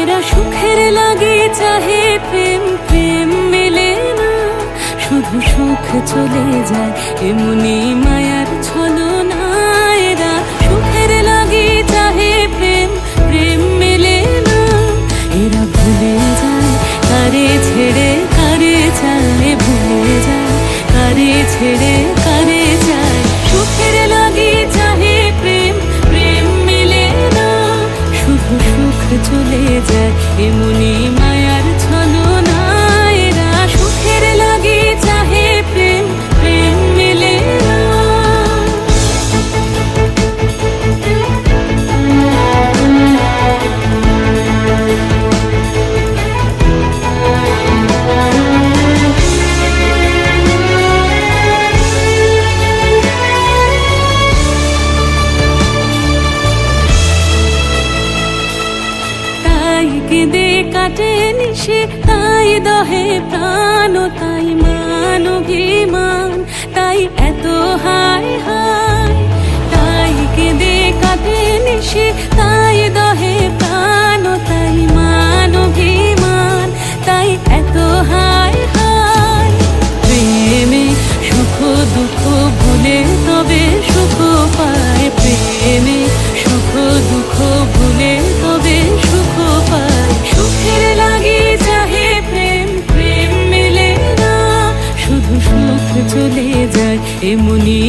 এরা সুখের লাগে চাহে প্রেম, প্রেম মেলে না, শুধু সুখ চলে যায় এমনি মায়ার ছলনা। এরা সুখের লাগে চাহে প্রেম, প্রেম মেলে না, এরা ভুলে যায় কারে ছেড়ে কারে চায়, ভুলে যায় কারে ছেড়ে কারে চায়। সুখের লাগে চাহে প্রেম, প্রেম মেলে না, শুধু সুখ চলে যায় এমনি মায়ার ছলনা। এরা সুখের লাগে চাহে প্রেম, প্রেম মেলে না। তাই কেঁদে কাটে নিশে, তাই দহে প্রাণ, তাই মান অভিমান, তাই এত হায় হায়। তাই কেঁদে কাটে নিশে, তাই দহে প্রাণ, তাই মান অভিমান, তাই এত হায় হায়। প্রেমে সুখ দুঃখ ভুলে তবে সুখ পায়, প্রেমে সুখ দুঃখ ভুলে তবে সুখ পায়। সুখের লাগে চাহে প্রেম, প্রেম মেলে না, শুধু সুখ চলে যায় এমনি